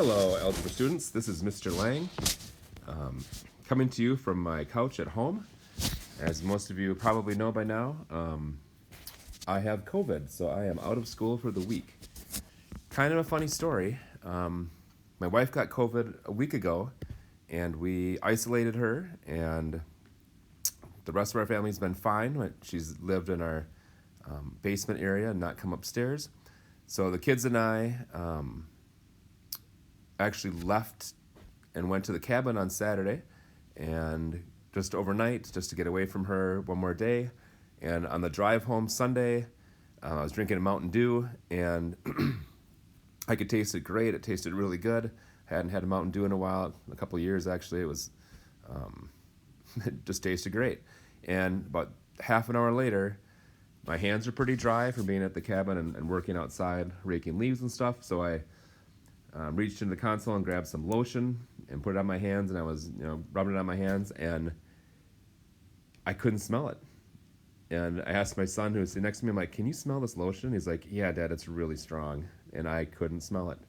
Hello, algebra students. This is Mr. Lang, coming to you from my couch at home. As most of you probably know by now, I have COVID, so I am out of school for the week. Kind of a funny story. My wife got COVID a week ago, and we isolated her, and the rest of our family's been fine. She's lived in our basement area and not come upstairs. So the kids and I actually left and went to the cabin on Saturday and just overnight, just to get away from her one more day. And on the drive home Sunday, I was drinking a Mountain Dew, and I could taste it great. It tasted really good. I hadn't had a Mountain Dew in a while, a couple of years actually. It was, it just tasted great. And about half an hour later, my hands are pretty dry from being at the cabin and working outside, raking leaves and stuff. So I reached into the console and grabbed some lotion and put it on my hands, and I was, rubbing it on my hands, and I couldn't smell it. And I asked my son, who was sitting next to me, I'm like, "Can you smell this lotion?" He's like, "Yeah, Dad, it's really strong." And I couldn't smell it.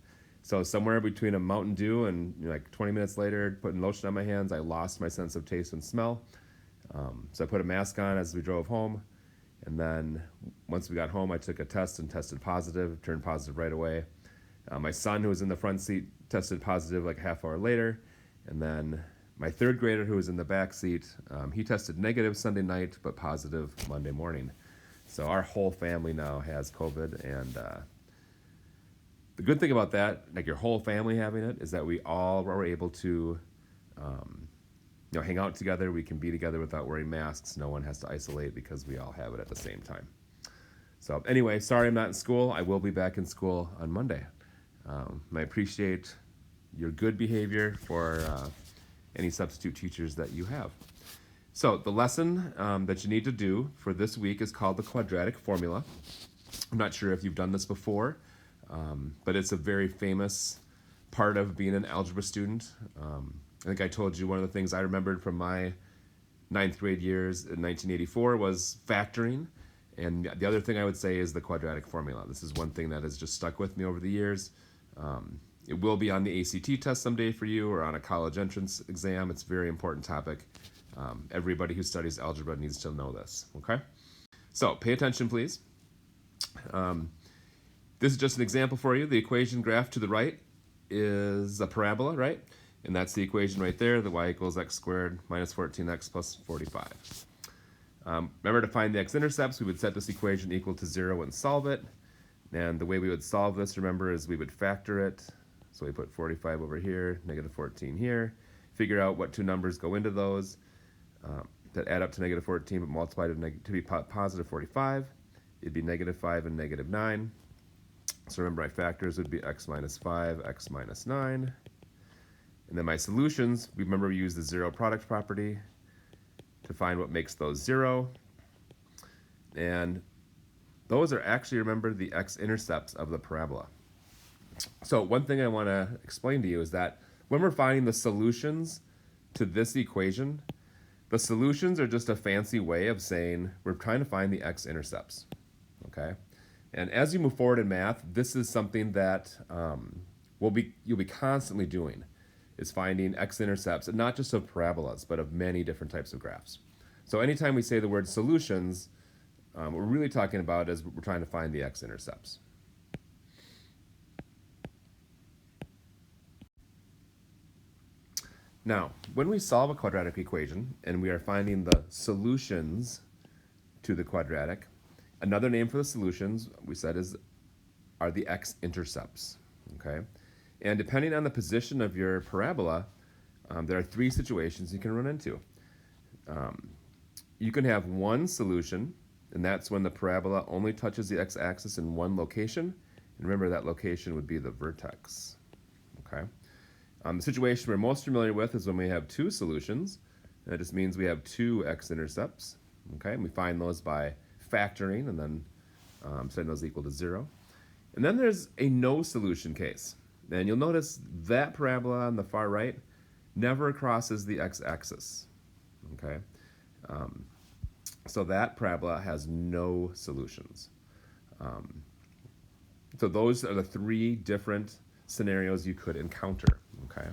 So somewhere between a Mountain Dew and 20 minutes later, putting lotion on my hands, I lost my sense of taste and smell. So I put a mask on as we drove home. And then once we got home, I took a test and tested positive, turned positive right away. My son, who was in the front seat, tested positive like a half hour later. And then my third grader, who was in the back seat, he tested negative Sunday night, but positive Monday morning. So our whole family now has COVID. And the good thing about that, like your whole family having it, is that we all were able to hang out together. We can be together without wearing masks. No one has to isolate because we all have it at the same time. So anyway, sorry I'm not in school. I will be back in school on Monday. I appreciate your good behavior for any substitute teachers that you have. So the lesson that you need to do for this week is called the Quadratic Formula. I'm not sure if you've done this before, but it's a very famous part of being an algebra student. I think I told you one of the things I remembered from my ninth grade years in 1984 was factoring. And the other thing I would say is the quadratic formula. This is one thing that has just stuck with me over the years. It will be on the ACT test someday for you, or on a college entrance exam. It's a very important topic. Everybody who studies algebra needs to know this, okay? So pay attention, please. This is just an example for you. The equation graph to the right is a parabola, right? And that's the equation right there, the y equals x squared minus 14x plus 45. Remember, to find the x-intercepts, we would set this equation equal to 0 and solve it. And the way we would solve this, remember, is we would factor it. So we put 45 over here, negative 14 here. Figure out what two numbers go into those that add up to negative 14, but multiply to be positive 45. It'd be negative 5 and negative 9. So remember, my factors would be x minus 5, x minus 9. And then my solutions, remember we use the zero product property to find what makes those 0. And those are actually, remember, the x-intercepts of the parabola. So one thing I want to explain to you is that when we're finding the solutions to this equation, the solutions are just a fancy way of saying we're trying to find the x-intercepts, okay? And as you move forward in math, this is something that you'll be constantly doing, is finding x-intercepts, and not just of parabolas, but of many different types of graphs. So anytime we say the word solutions, what we're really talking about is we're trying to find the x-intercepts. Now, when we solve a quadratic equation and we are finding the solutions to the quadratic, another name for the solutions, we said, are the x-intercepts, okay? And depending on the position of your parabola, there are three situations you can run into. You can have one solution, and that's when the parabola only touches the x-axis in one location. And remember, that location would be the vertex, okay? The situation we're most familiar with is when we have two solutions. And that just means we have two x-intercepts, okay? And we find those by factoring and then setting those equal to 0. And then there's a no solution case. And you'll notice that parabola on the far right never crosses the x-axis, okay? So that parabola has no solutions. So those are the three different scenarios you could encounter, okay?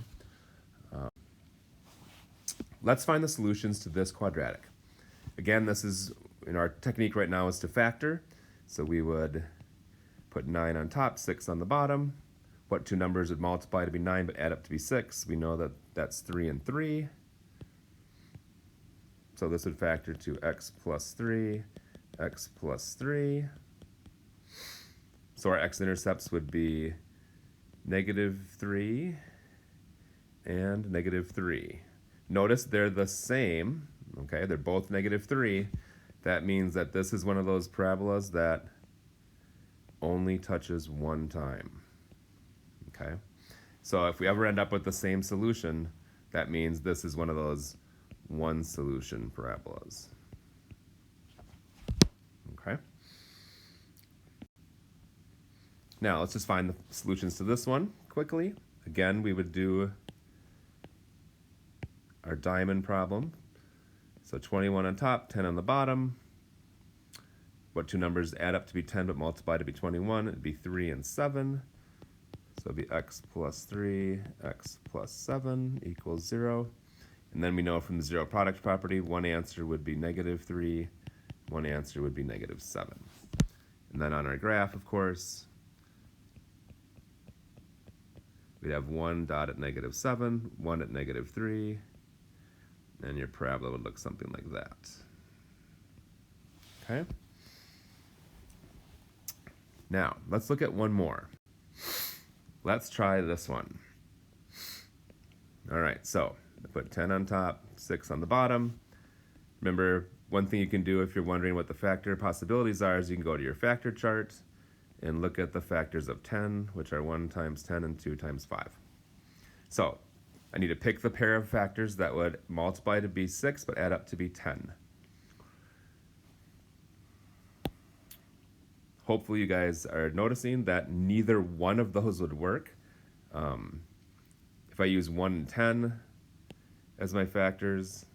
Let's find the solutions to this quadratic. Again, this is, our technique right now is to factor. So we would put 9 on top, 6 on the bottom. What two numbers would multiply to be 9 but add up to be 6? We know that that's 3 and 3. So this would factor to x plus 3, x plus 3. So our x-intercepts would be -3 and -3. Notice they're the same, okay? They're both -3. That means that this is one of those parabolas that only touches one time, okay? So if we ever end up with the same solution, that means this is one of those one solution parabolas, okay? Now let's just find the solutions to this one quickly. Again, we would do our diamond problem. So 21 on top, 10 on the bottom. What two numbers add up to be 10 but multiply to be 21? It'd be 3 and 7. So it'd be x plus 3, x plus 7 equals 0. And then we know from the zero product property, one answer would be -3, one answer would be -7. And then on our graph, of course, we'd have 1 dot at -7, 1 at -3, and your parabola would look something like that. Okay? Now, let's look at one more. Let's try this one. All right, so I put 10 on top, 6 on the bottom. Remember, one thing you can do if you're wondering what the factor possibilities are is you can go to your factor chart and look at the factors of 10, which are 1 times 10 and 2 times 5. So I need to pick the pair of factors that would multiply to be 6 but add up to be 10. Hopefully you guys are noticing that neither one of those would work. If I use 1 and 10 as my factors,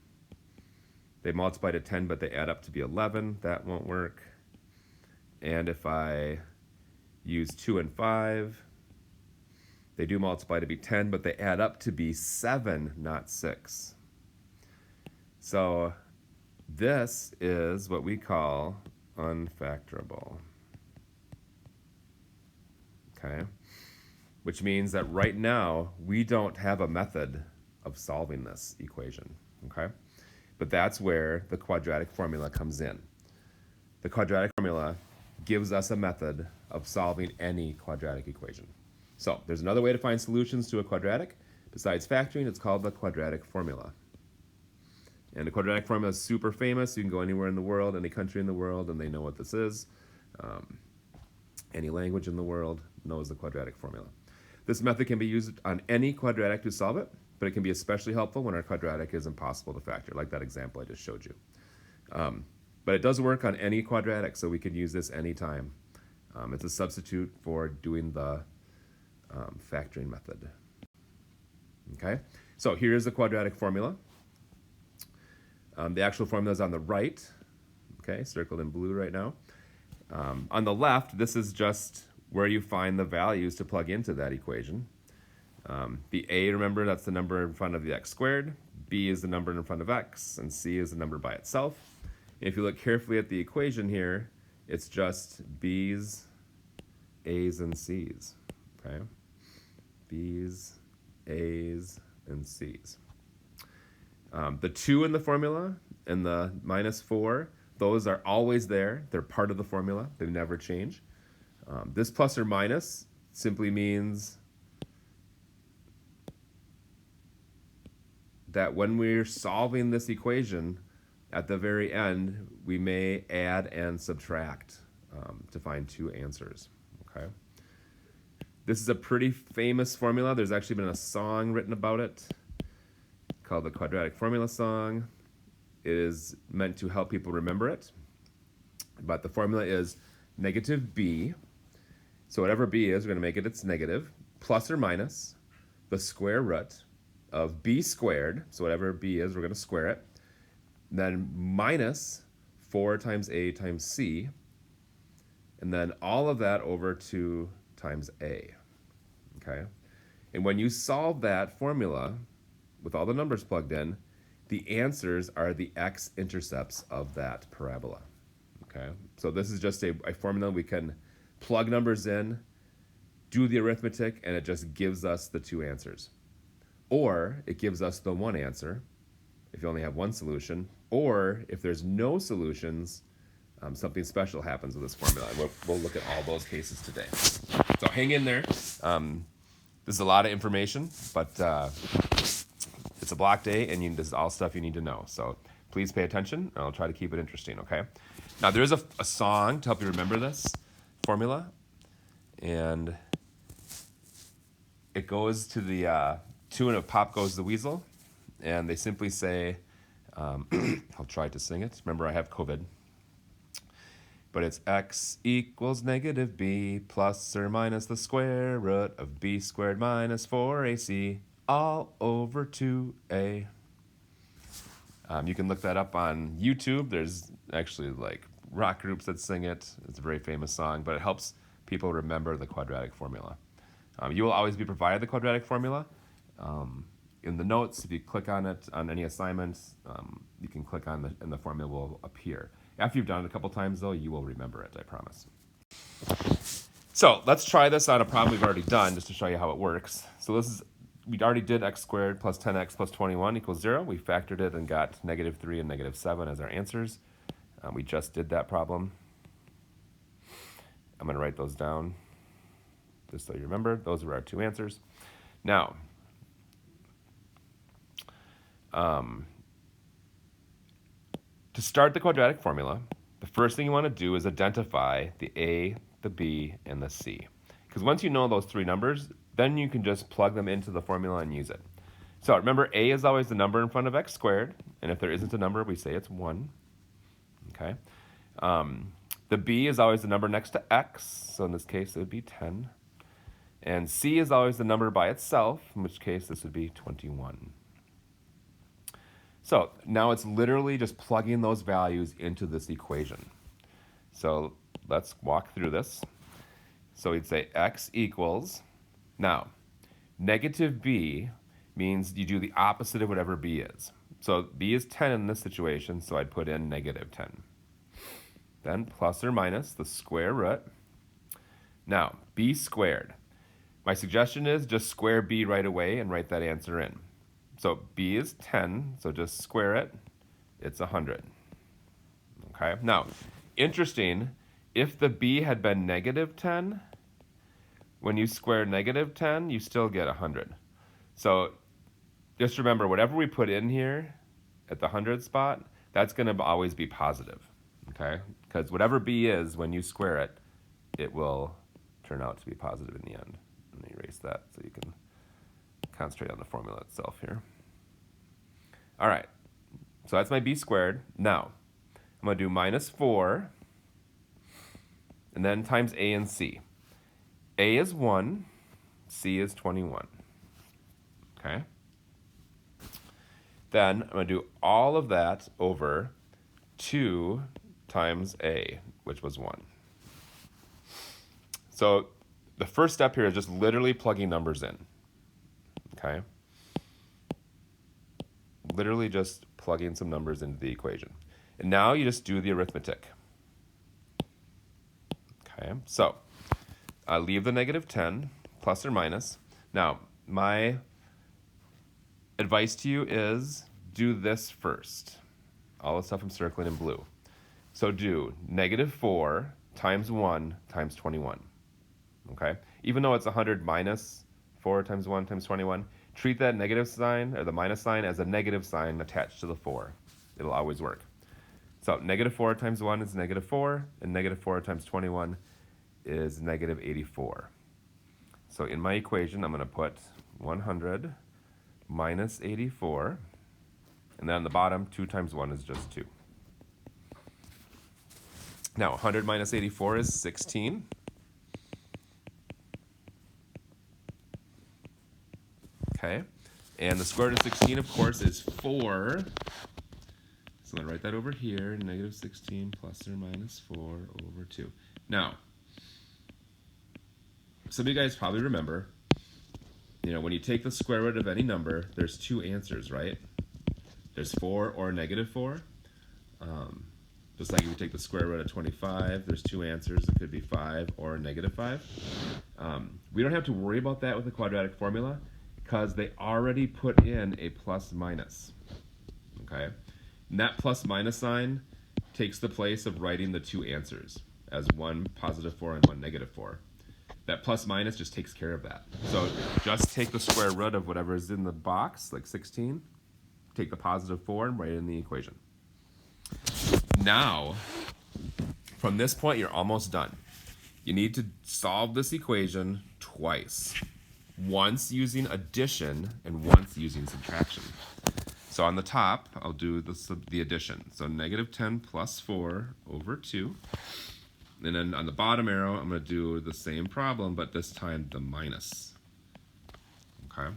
they multiply to 10 but they add up to be 11. That won't work. And if I use 2 and 5, they do multiply to be 10, but they add up to be 7, not 6. So this is what we call unfactorable. Okay? Which means that right now, we don't have a method of solving this equation. Okay? But that's where the quadratic formula comes in. The quadratic formula gives us a method of solving any quadratic equation. So there's another way to find solutions to a quadratic. Besides factoring, it's called the quadratic formula. And the quadratic formula is super famous. You can go anywhere in the world, any country in the world, and they know what this is. Any language in the world knows the quadratic formula. This method can be used on any quadratic to solve it, but it can be especially helpful when our quadratic is impossible to factor, like that example I just showed you. But it does work on any quadratic, so we can use this anytime. It's a substitute for doing the factoring method. Okay, so here's the quadratic formula. The actual formula is on the right, okay, circled in blue right now. On the left, this is just where you find the values to plug into that equation. The a, remember, that's the number in front of the x squared. B is the number in front of x, and c is the number by itself. If you look carefully at the equation here, it's just b's, a's, and c's, okay? B's, a's, and c's. The 2 in the formula and the -4, those are always there. They're part of the formula. They never change. This plus or minus simply means that when we're solving this equation, at the very end, we may add and subtract to find 2 answers, okay? This is a pretty famous formula. There's actually been a song written about it called the Quadratic Formula song. It is meant to help people remember it. But the formula is negative b. So whatever b is, we're going to make it its negative, plus or minus the square root of b squared. So whatever b is, we're going to square it. Then minus 4 times a times c. And then all of that over 2 times a. okay? And when you solve that formula with all the numbers plugged in, the answers are the x-intercepts of that parabola, okay? So this is just a formula we can plug numbers in, do the arithmetic, and it just gives us the two answers. Or it gives us the one answer if you only have one solution, or if there's no solutions, something special happens with this formula. We'll look at all those cases today. So hang in there. This is a lot of information, but it's a block day, and this is all stuff you need to know. So please pay attention, and I'll try to keep it interesting, okay? Now, there is a song to help you remember this formula, and it goes to the tune of Pop Goes the Weasel, and they simply say, I'll try to sing it. Remember, I have COVID. But it's x equals negative b plus or minus the square root of b squared minus 4ac all over 2a. You can look that up on YouTube. There's actually like rock groups that sing it. It's a very famous song, but it helps people remember the quadratic formula. You will always be provided the quadratic formula. In the notes, if you click on it on any assignments, you can click on and the formula will appear. After you've done it a couple times, though, you will remember it, I promise. So let's try this on a problem we've already done just to show you how it works. So we already did x squared plus 10x plus 21 equals 0. We factored it and got negative 3 and negative 7 as our answers. We just did that problem. I'm going to write those down just so you remember. Those were our two answers. Now, to start the quadratic formula, the first thing you want to do is identify the a, the b, and the c. Because once you know those three numbers, then you can just plug them into the formula and use it. So remember, a is always the number in front of x squared, and if there isn't a number, we say it's 1. Okay. The b is always the number next to x, so in this case it would be 10. And c is always the number by itself, in which case this would be 21. So now it's literally just plugging those values into this equation. So let's walk through this. So we'd say x equals, now, negative b means you do the opposite of whatever b is. So b is 10 in this situation, so I'd put in negative 10. Then plus or minus the square root. Now, b squared. My suggestion is just square b right away and write that answer in. So b is 10, so just square it. It's 100. Okay, now, interesting, if the b had been negative 10, when you square negative 10, you still get 100. So just remember, whatever we put in here at the 100 spot, that's going to always be positive, okay? Because whatever b is, when you square it, it will turn out to be positive in the end. Let me erase that so you can concentrate on the formula itself here. All right, so that's my b squared. Now, I'm going to do minus 4, and then times a and c. A is 1, c is 21. Okay? Then I'm going to do all of that over 2 times a, which was 1. So the first step here is just literally plugging numbers in. Okay? Literally just plugging some numbers into the equation. And now you just do the arithmetic. Okay, so leave the negative 10, plus or minus. Now, my advice to you is do this first. All the stuff I'm circling in blue. So do negative 4 times 1 times 21. Okay? Even though it's 100 minus 4 times 1 times 21, treat that negative sign, or the minus sign, as a negative sign attached to the 4. It'll always work. So negative 4 times 1 is negative 4, and negative 4 times 21 is negative 84. So in my equation, I'm going to put 100 minus 84, and then on the bottom, 2 times 1 is just 2. Now, 100 minus 84 is 16. Okay, and the square root of 16, of course, is 4. So I'm going to write that over here, negative 16 plus or minus 4 over 2. Now, some of you guys probably remember when you take the square root of any number, there's two answers, right? There's 4 or negative 4. Just like if you take the square root of 25, there's two answers. It could be 5 or negative 5. We don't have to worry about that with the quadratic formula because they already put in a plus minus. Okay? And that plus minus sign takes the place of writing the two answers as one positive 4 and one negative 4. That plus minus just takes care of that. So just take the square root of whatever is in the box, like 16, take the positive 4 and write it in the equation. Now, from this point, you're almost done. You need to solve this equation twice. Once using addition and once using subtraction. So on the top, I'll do the addition. So negative 10 plus 4 over 2. And then on the bottom arrow, I'm going to do the same problem, but this time the minus. Okay?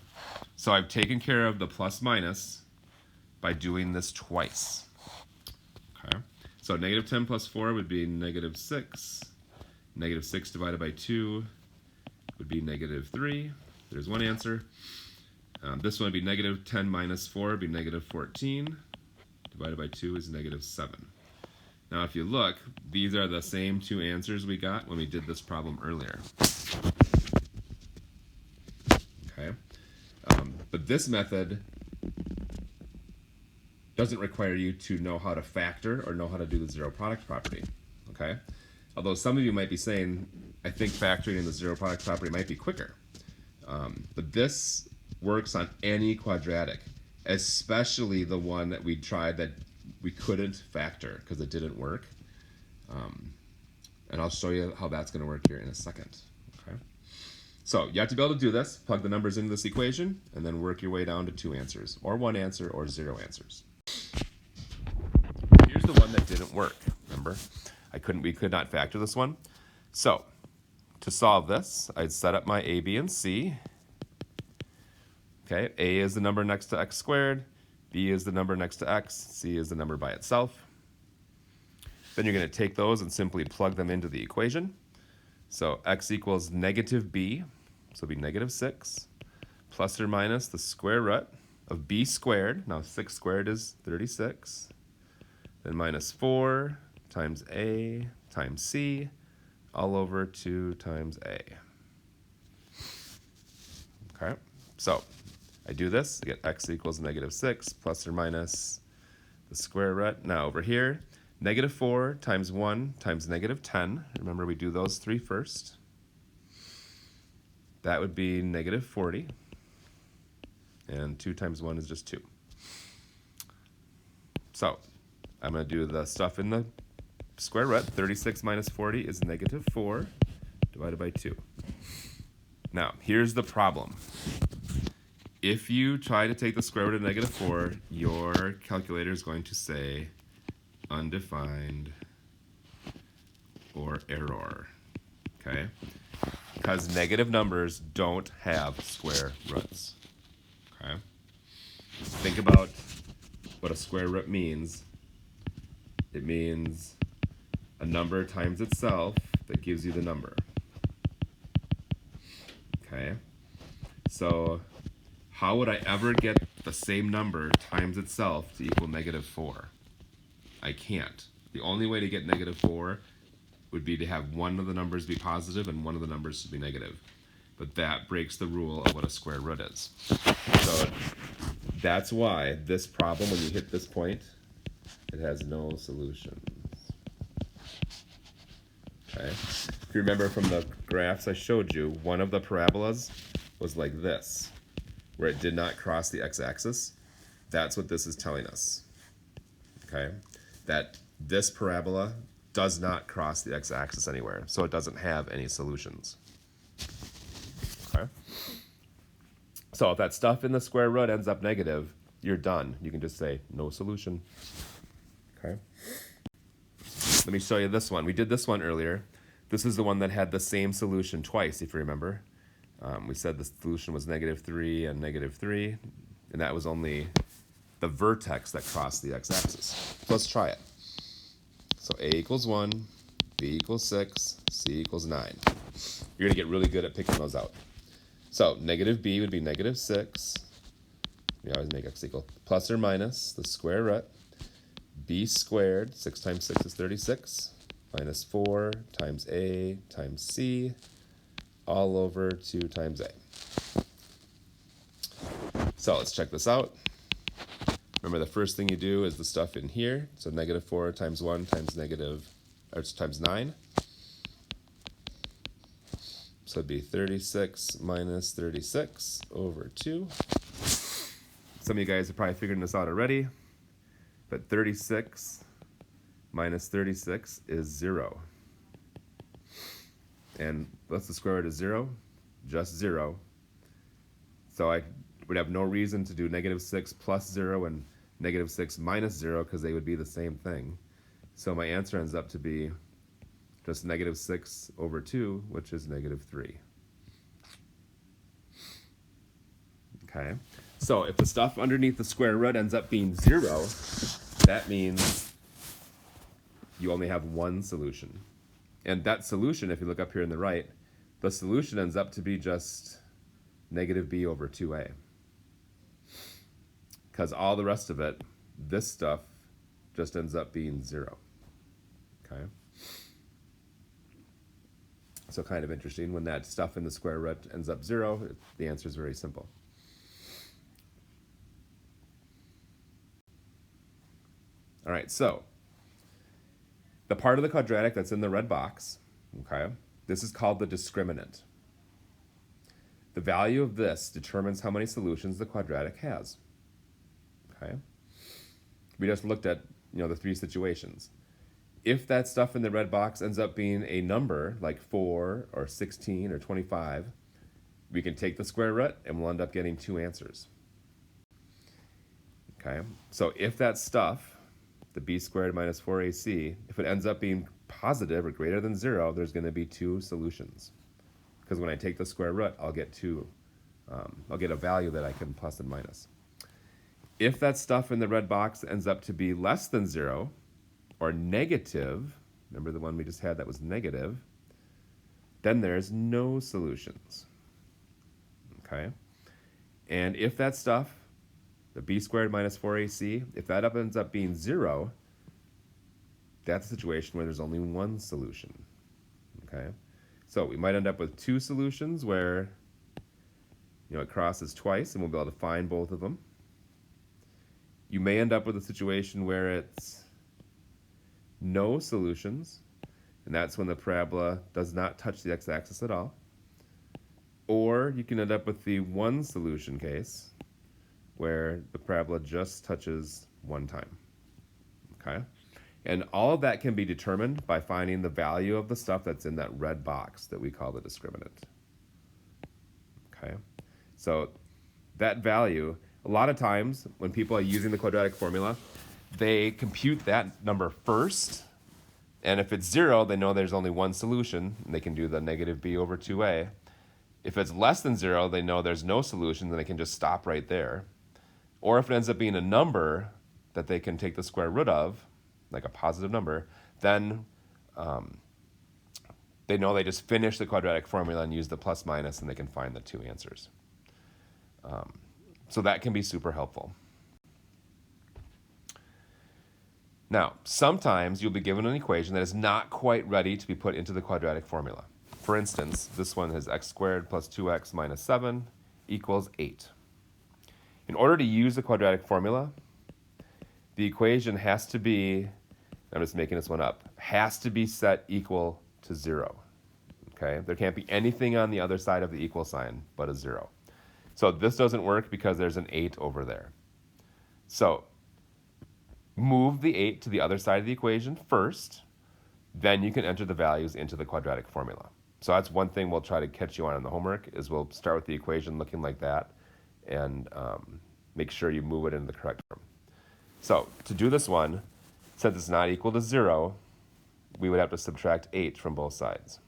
So I've taken care of the plus minus by doing this twice. Okay? So negative 10 plus 4 would be negative 6. Negative 6 divided by 2 would be negative 3. There's one answer. This one would be negative 10 minus 4 would be negative 14. Divided by 2 is negative 7. Now if you look, these are the same two answers we got when we did this problem earlier. Okay? But this method doesn't require you to know how to factor or know how to do the zero product property. Okay? Although some of you might be saying, I think factoring in the zero product property might be quicker. But this works on any quadratic, especially the one that we tried that we couldn't factor because it didn't work. And I'll show you how that's going to work here in a second. Okay? So you have to be able to do this, plug the numbers into this equation, and then work your way down to two answers, or one answer, or zero answers. Here's the one that didn't work, remember? We could not factor this one. So to solve this, I'd set up my a, b, and c. Okay, a is the number next to x squared, b is the number next to x, c is the number by itself. Then you're going to take those and simply plug them into the equation. So x equals negative b, so it'll be negative 6, plus or minus the square root of b squared. Now 6 squared is 36. Then minus 4 times a times c, all over 2 times a. Okay, so I do this, I get x equals negative 6 plus or minus the square root. Now over here, negative 4 times 1 times negative 10. Remember, we do those three first. That would be negative 40. And 2 times 1 is just 2. So I'm going to do the stuff in the square root. 36 minus 40 is negative 4 divided by 2. Now, here's the problem. If you try to take the square root of negative 4, your calculator is going to say undefined or error, okay? Because negative numbers don't have square roots, okay? Think about what a square root means. It means a number times itself that gives you the number, okay? So how would I ever get the same number times itself to equal negative 4? I can't. The only way to get negative 4 would be to have one of the numbers be positive and one of the numbers to be negative. But that breaks the rule of what a square root is. So that's why this problem, when you hit this point, it has no solutions. Okay? If you remember from the graphs I showed you, one of the parabolas was like this, where it did not cross the x-axis. That's what this is telling us, okay? That this parabola does not cross the x-axis anywhere, so it doesn't have any solutions, okay? So if that stuff in the square root ends up negative, you're done. You can just say, no solution, okay? Let me show you this one. We did this one earlier. This is the one that had the same solution twice, if you remember. We said the solution was negative 3 and negative 3, and that was only the vertex that crossed the x-axis. So let's try it. So a equals 1, b equals 6, c equals 9. You're going to get really good at picking those out. So negative b would be negative 6. We always make x equal plus or minus the square root. B squared, 6 times 6 is 36, minus 4 times a times c, all over 2 times a. So let's check this out. Remember, the first thing you do is the stuff in here. So negative 4 times 1 times times 9. So it'd be 36 minus 36 over 2. Some of you guys are probably figuring this out already, but 36 minus 36 is 0. And what's the square root of 0? Just 0. So I would have no reason to do negative 6 plus 0 and negative 6 minus 0 because they would be the same thing. So my answer ends up to be just negative 6 over 2, which is negative 3. Okay, so if the stuff underneath the square root ends up being 0, that means you only have one solution. And that solution, if you look up here on the right, the solution ends up to be just negative b over 2a. Because all the rest of it, this stuff, just ends up being 0. Okay? So kind of interesting, when that stuff in the square root ends up 0, the answer is very simple. All right, so the part of the quadratic that's in the red box, okay, this is called the discriminant. The value of this determines how many solutions the quadratic has. Okay? We just looked at, the three situations. If that stuff in the red box ends up being a number like 4 or 16 or 25, we can take the square root and we'll end up getting two answers. Okay? So if that stuff, the b squared minus 4ac, if it ends up being positive or greater than 0, there's going to be two solutions. Because when I take the square root, I'll get I'll get a value that I can plus and minus. If that stuff in the red box ends up to be less than 0 or negative, remember the one we just had that was negative, then there's no solutions. Okay? And if that stuff, the b squared minus 4ac, if that ends up being 0, that's a situation where there's only one solution. Okay? So we might end up with two solutions where it crosses twice and we'll be able to find both of them. You may end up with a situation where it's no solutions, and that's when the parabola does not touch the x-axis at all. Or you can end up with the one solution case, where the parabola just touches one time. Okay? And all of that can be determined by finding the value of the stuff that's in that red box that we call the discriminant. Okay? So that value, a lot of times when people are using the quadratic formula, they compute that number first, and if it's 0, they know there's only one solution, and they can do the negative b over 2a. If it's less than 0, they know there's no solution, then they can just stop right there. Or if it ends up being a number that they can take the square root of, like a positive number, then they know they just finish the quadratic formula and use the plus minus, and they can find the two answers. So that can be super helpful. Now, sometimes you'll be given an equation that is not quite ready to be put into the quadratic formula. For instance, this one has x squared plus 2x minus 7 equals 8. In order to use the quadratic formula, the equation has to be, I'm just making this one up, has to be set equal to 0. Okay? There can't be anything on the other side of the equal sign but a 0. So this doesn't work because there's an 8 over there. So move the 8 to the other side of the equation first, then you can enter the values into the quadratic formula. So that's one thing we'll try to catch you on in the homework, is we'll start with the equation looking like that and make sure you move it into the correct form. So to do this one, since it's not equal to 0, we would have to subtract 8 from both sides.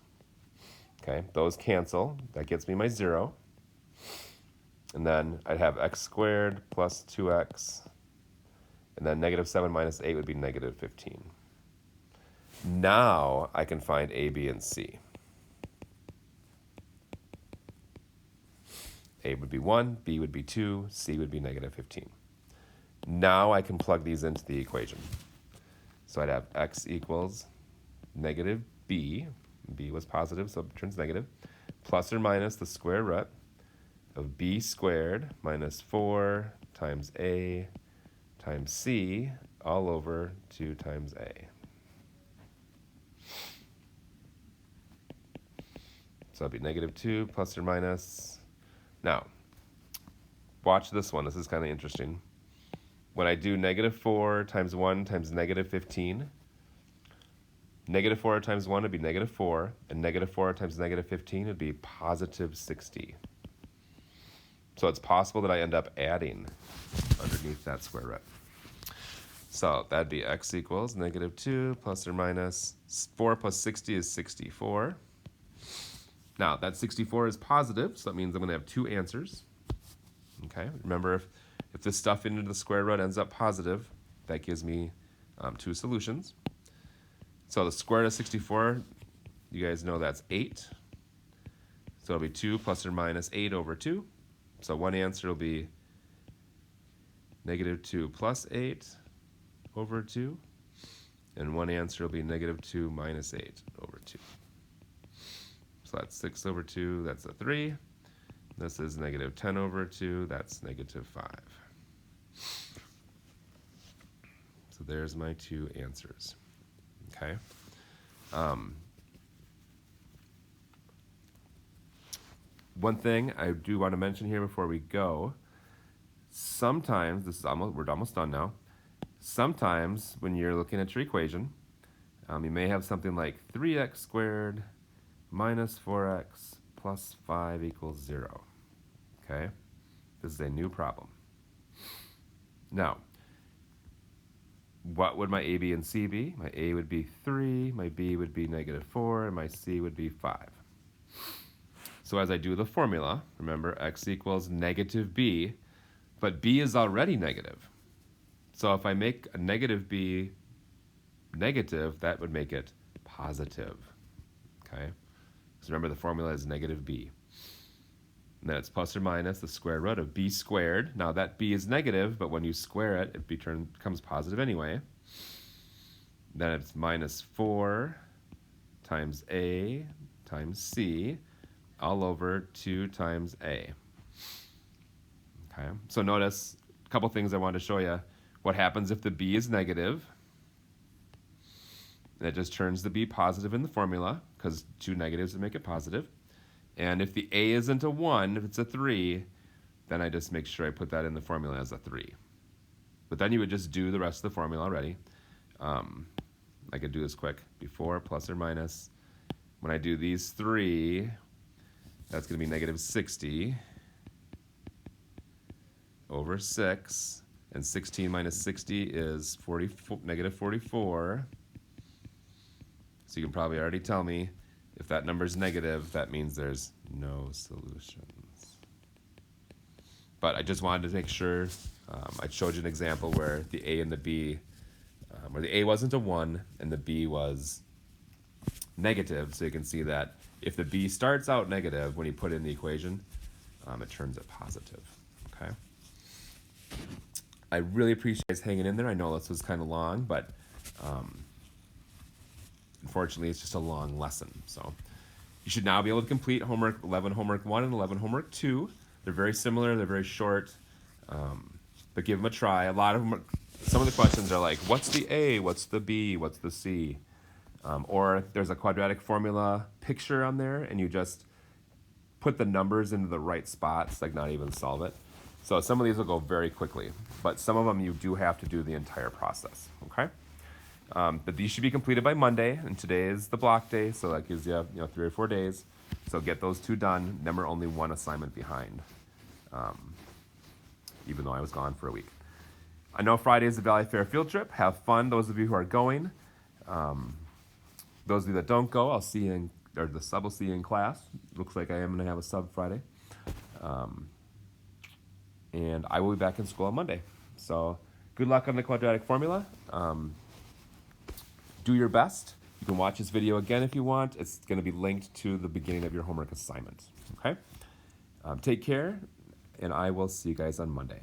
Okay, those cancel. That gets me my 0. And then I'd have x squared plus 2x, and then negative 7 minus 8 would be negative 15. Now I can find a, b, and c. A would be 1, B would be 2, C would be negative 15. Now I can plug these into the equation. So I'd have x equals negative b. B was positive, so it turns negative, plus or minus the square root of b squared minus 4 times a times c all over 2 times a. So it'll be negative 2 plus or minus. Now, watch this one. This is kind of interesting. When I do negative 4 times 1 times negative 15, negative 4 times 1 would be negative 4, and negative 4 times negative 15 would be positive 60. So it's possible that I end up adding underneath that square root. So that'd be x equals negative 2 plus or minus 4 plus 60 is 64. Now, that 64 is positive, so that means I'm going to have two answers. Okay, remember, if this stuff into the square root ends up positive, that gives me two solutions. So the square root of 64, you guys know that's 8. So it'll be 2 plus or minus 8 over 2. So one answer will be negative 2 plus 8 over 2. And one answer will be negative 2 minus 8 over 2. So that's 6 over 2, that's a 3. This is negative 10 over 2, that's negative 5. So there's my two answers. Okay. One thing I do want to mention here before we go, sometimes, we're almost done now, sometimes when you're looking at your equation, you may have something like 3x squared minus 4x plus 5 equals 0. Okay? This is a new problem. Now, what would my a, b, and c be? My a would be 3, my b would be negative 4, and my c would be 5. So as I do the formula, remember x equals negative b, but b is already negative. So if I make a negative b negative, that would make it positive. Okay? So remember, the formula is negative b. And then it's plus or minus the square root of b squared. Now that b is negative, but when you square it, it becomes positive anyway. Then it's minus 4 times a times c all over 2 times a. Okay, so notice a couple things I wanted to show you. What happens if the b is negative? It just turns the b positive in the formula, because two negatives would make it positive. And if the a isn't a 1, if it's a 3, then I just make sure I put that in the formula as a 3. But then you would just do the rest of the formula already. I could do this quick. Before, plus or minus. When I do these 3, that's going to be negative 60 over 6. And 16 minus 60 is negative 44. So you can probably already tell me, if that number is negative, that means there's no solutions. But I just wanted to make sure I showed you an example where the a and the b, where the a wasn't a 1 and the b was negative. So you can see that if the b starts out negative, when you put it in the equation, it turns it positive. Okay. I really appreciate you guys hanging in there. I know this was kind of long, but unfortunately, it's just a long lesson. So you should now be able to complete homework 11 homework 1 and 11 homework 2. They're very similar. They're very short, but give them a try. A lot of them, some of the questions are like, what's the A? What's the B? What's the C? Or there's a quadratic formula picture on there, and you just put the numbers into the right spots, like not even solve it. So some of these will go very quickly, but some of them you do have to do the entire process, okay? But these should be completed by Monday, and today is the block day, so that gives you 3 or 4 days. So get those 2 done. Then we're only 1 assignment behind, even though I was gone for a week. I know Friday is the Valley Fair field trip. Have fun, those of you who are going. Those of you that don't go, I'll see you or the sub will see you in class. Looks like I am going to have a sub Friday. And I will be back in school on Monday. So good luck on the quadratic formula. Do your best. You can watch this video again if you want. It's going to be linked to the beginning of your homework assignment. Okay? Take care. and I will see you guys on Monday.